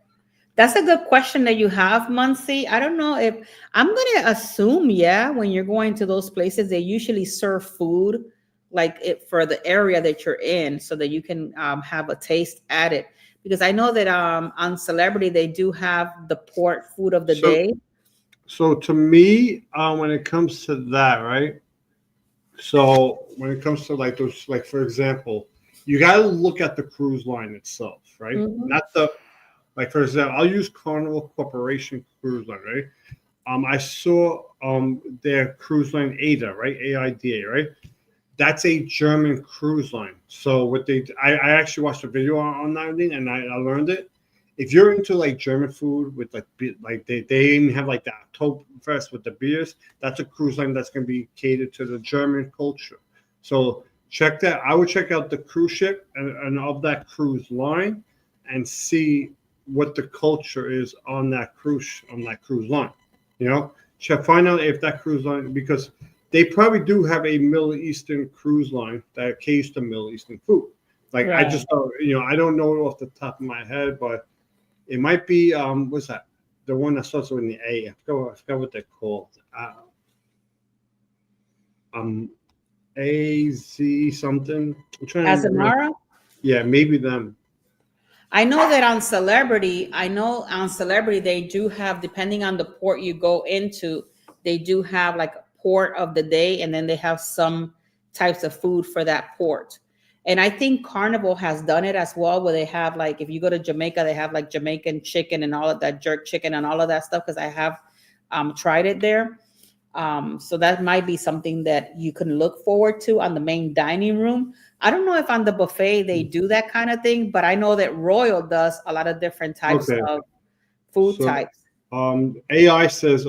That's a good question that you have, Muncie. I don't know if I'm gonna assume, yeah, when you're going to those places, they usually serve food like it for the area that you're in, so that you can have a taste at it. Because I know that on Celebrity they do have the port food of the So day. so to me, when it comes to that, right? So when it comes to like those, like for example, you got to look at the cruise line itself, right? Mhm. Not the like for example, I'll use Carnival Corporation cruise line, right? I saw their cruise line AIDA, right? AIDA, right? That's a German cruise line. So what I actually watched a video on that thing, and I learned it. If you're into like German food with like like they even have like the Oktoberfest with the beers, that's a cruise line that's gonna be catered to the German culture. So check that. I would check out the cruise ship and of that cruise line, and see what the culture is on that cruise line. You know, check find out if that cruise line because they probably do have a Middle Eastern cruise line that caters to Middle Eastern food. Like I Right. just don't, I don't know it off the top of my head, but it might be what's that? The one that starts with the A. I forgot what they're called. Um, AZ something. I'm trying to remember. Azamara? Yeah, maybe them. I know that on Celebrity, I know on Celebrity they do have, depending on the port you go into, they do have like a port of the day, and then they have some types of food for that port. And I think Carnival has done it as well, where they have like if you go to Jamaica, they have like Jamaican chicken and all of that jerk chicken and all of that stuff. Because I have tried it there. So that might be something that you can look forward to on the main dining room. I don't know if on the buffet they do that kind of thing, but I know that Royal does a lot of different types Okay, of food so types. AI says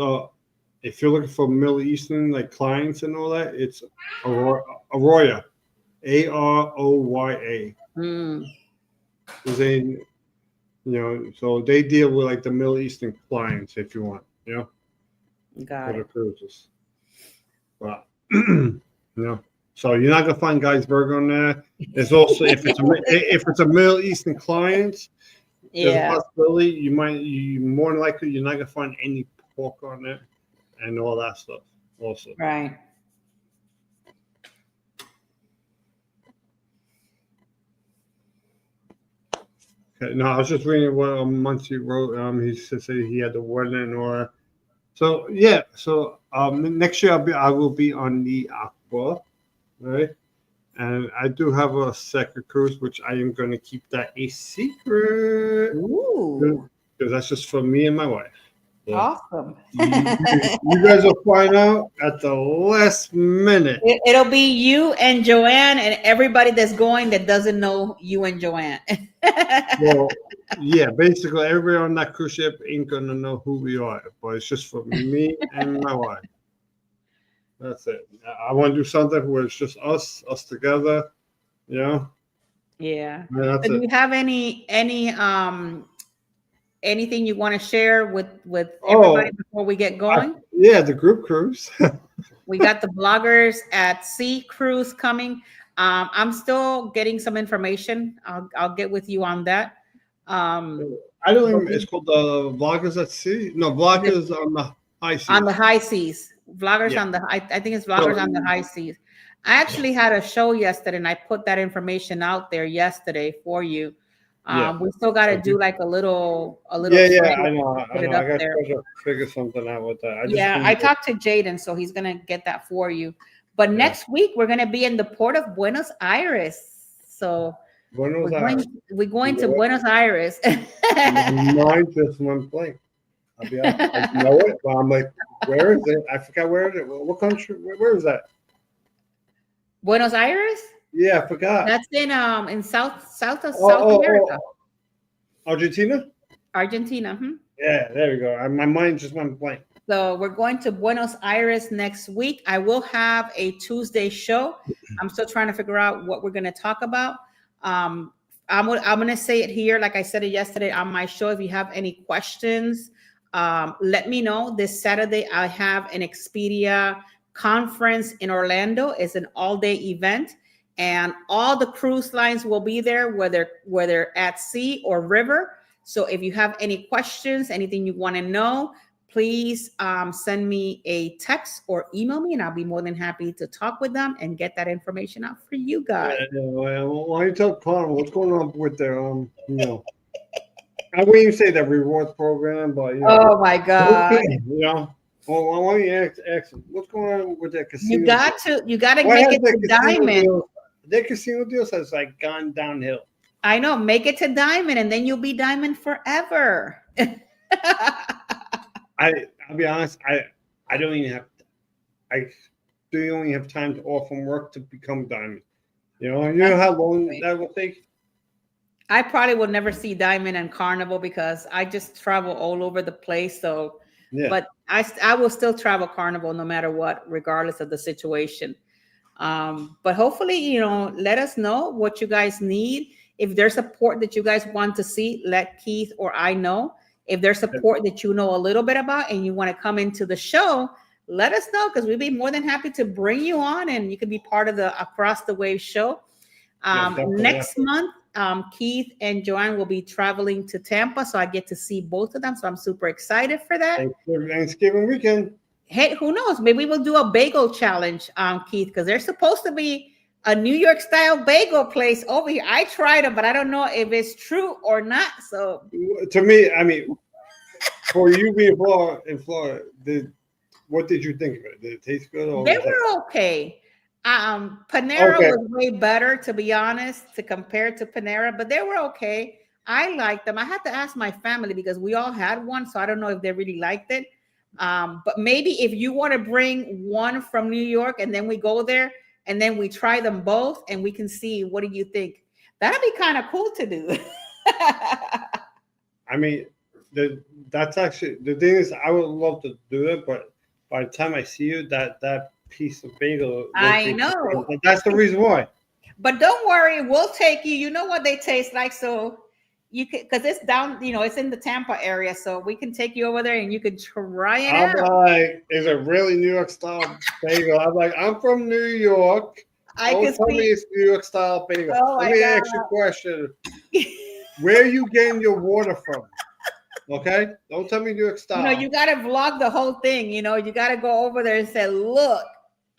if you're looking for Middle Eastern like clients and all that, it's Arroya, Aroya. Mm, Is a so they deal with like the Middle Eastern clients if you want, for got the it. cruises. But so you're not gonna find Guy's Burger on there. There's also if it's a Middle Eastern client, there's a Yeah, possibility you more than likely you're not gonna find any pork on there and all that stuff. Also, right. okay, no, I was just reading what Muncie wrote. He said he had the wedding and all that. So yeah, so next year I will be on the Aqua, right? And I do have a second cruise, which I am going to keep that a secret Ooh, because that's just for me and my wife. So awesome. you guys will find out at the last minute. It'll be you and Joanne and everybody that's going that doesn't know you and Joanne. Well, yeah, basically everybody on that cruise ship ain't gonna know who we are, but it's just for me and my wife. That's it. I want to do something where it's just us together. You know, Yeah. and that's So do it. you have anything you want to share with everybody Oh, before we get going? yeah, the group cruise. We got the bloggers at Sea Cruise coming. I'm still getting some information. I'll get with you on that. Um, I don't but even. It's called the Vloggers at Sea. No, Vloggers on the high on the seas. high seas, vloggers Yeah. on the I think it's So vloggers on the high seas. I actually had a show yesterday, and I put that information out there yesterday for you. yeah. We still got to Okay. do like a little Yeah, yeah. trailer I know. to I put it know. I up got to there. try to figure something out with that. I just Yeah, been. I talked to Jaden, so he's gonna get that for you. But next week we're gonna be in the port of Buenos Aires. So Buenos Aires. we're going to Buenos Aires. My mind just went blank. I'll be honest. I know it, but I'm like, where is it? I forgot where it is. What country? Where is that? Buenos Aires? Yeah, I forgot. That's in South America. Argentina? Argentina. Yeah, there we go. My mind just went blank. So we're going to Buenos Aires next week. I will have a Tuesday show. I'm still trying to figure out what we're going to talk about. I'm going to say it here, like I said it yesterday on my show. If you have any questions, let me know. This Saturday, I have an Expedia conference in Orlando. It's an all-day event, and all the cruise lines will be there, whether at sea or river. So if you have any questions, anything you want to know, please send me a text or email me, and I'll be more than happy to talk with them and get that information out for you guys. Why don't you tell Carmen what's going on with their, I wouldn't even say the rewards program, but, Oh, my God. Well, why don't you ask them, what's going on with their casino? You got to make it to Diamond. Their casino deals has like gone downhill. I know. Make it to Diamond, and then you'll be Diamond forever. I'll be honest. I don't even have. I do only have time to off from work to become Diamond. You know how long that will take. I probably will never see Diamond and Carnival because I just travel all over the place. So, yeah. But I will still travel Carnival no matter what, regardless of the situation. But hopefully, let us know what you guys need. If there's support that you guys want to see, let Keith or I know. If there's support that you know a little bit about and you want to come into the show, let us know, because we'd be more than happy to bring you on and you can be part of the Across the Wave show. Next month, Keith and Joanne will be traveling to Tampa, so I get to see both of them. So I'm super excited for that. Thanksgiving weekend. Hey, who knows? Maybe we'll do a bagel challenge, Keith, because there's supposed to be a New York style bagel place over here. I tried it, but I don't know if it's true or not. So to me, I mean, for you being in Florida, what did you think of it? Did it taste good? Or they were okay. Panera was way better, to be honest, to compare to Panera, but they were okay. I liked them. I had to ask my family because we all had one, so I don't know if they really liked it. But maybe if you want to bring one from New York and then we go there and then we try them both and we can see, what do you think? That'd be kind of cool to do. I mean, that's actually the thing is, I would love to do it, but by the time I see you, that piece of bagel, I know. That's the reason why. But don't worry, we'll take you. You know what they taste like, so you can, because it's down, it's in the Tampa area, so we can take you over there and you can try it out. I'm like, is it really New York style bagel? I'm like, I'm from New York. Don't tell me it's New York style bagel. Let me ask you a question. Where are you getting your water from? Okay, don't tell me New York style. You got to vlog the whole thing. You got to go over there and say, look,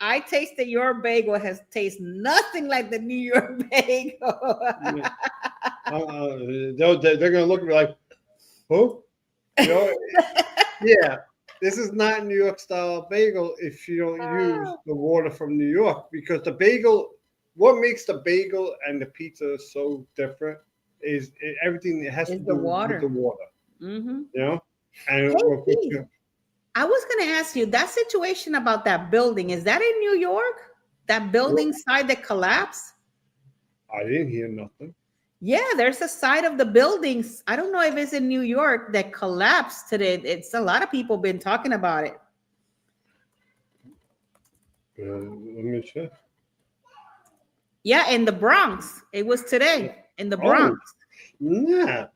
I tasted your bagel tastes nothing like the New York bagel. They're gonna look at me like, who? Yeah, this is not New York style bagel if you don't use the water from New York, because the bagel, what makes the bagel and the pizza so different is everything that has to do with the water. Mm-hmm. And I was going to ask you, that situation about that building, is that in New York? That building side that collapsed? I didn't hear nothing. Yeah, there's a side of the buildings. I don't know if it's in New York that collapsed today. It's a lot of people been talking about it. Let me check. Yeah, in the Bronx. It was today in the Bronx. Nah.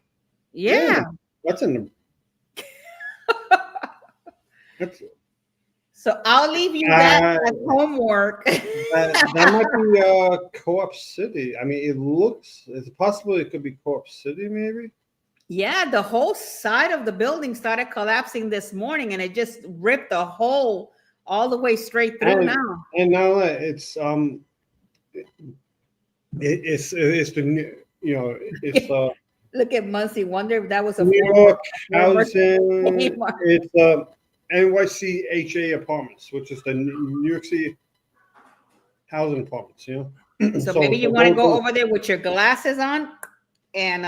Yeah. What's in the... So I'll leave you that as homework. that might be Co-op City. I mean, it's possible it could be Co-op City, maybe. Yeah, the whole side of the building started collapsing this morning, and it just ripped a hole all the way straight through now. And now it's the it's Look at Muncie. Wonder if that was a New York housing. It's NYCHA Apartments, which is the New York City housing apartments, So So maybe you so want to those, go those over there with your glasses on and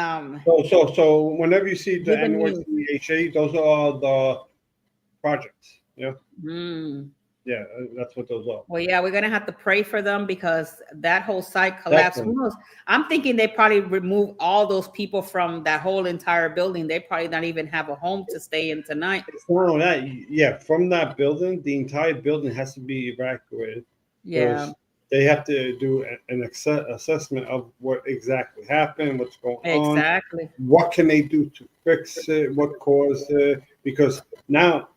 so whenever you see the do the news. NYCHA, those are the projects. Yeah, Mm. yeah, that's what those are. Well, yeah, we're gonna have to pray for them because that whole site collapsed. Who Definitely. knows? I'm thinking they probably remove all those people from that whole entire building. They probably not even have a home to stay in tonight. It's not only that, yeah, from that building, the entire building has to be evacuated Yeah, because they have to do an assessment of what exactly happened, what's going on, exactly. what can they do to fix it, what caused it. Because now,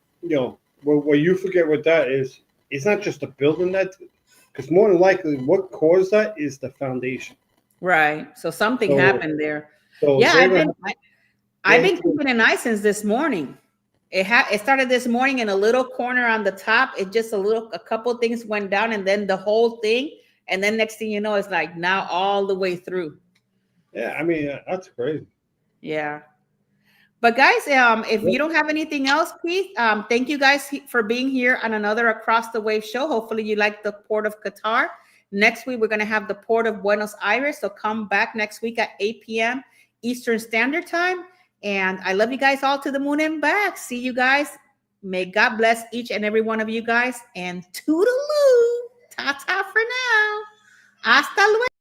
what you forget with that is it's not just the building that, because more than likely, what caused that is the foundation. Right. So something So, happened there. so Yeah, they're gonna I've they been keeping an eye since this morning. It started this morning in a little corner on the top. It just a couple things went down and then the whole thing. And then next thing you know, it's like now all the way through. yeah, I mean that's crazy. Yeah. But guys, if Yep. you don't have anything else, please, thank you guys for being here on another Across the Wave show. Hopefully you like the Port of Qatar. Next week, we're going to have the Port of Buenos Aires. So come back next week at 8 p.m. Eastern Standard Time. And I love you guys all to the moon and back. See you guys. May God bless each and every one of you guys. And toodaloo. Ta-ta for now. Hasta luego.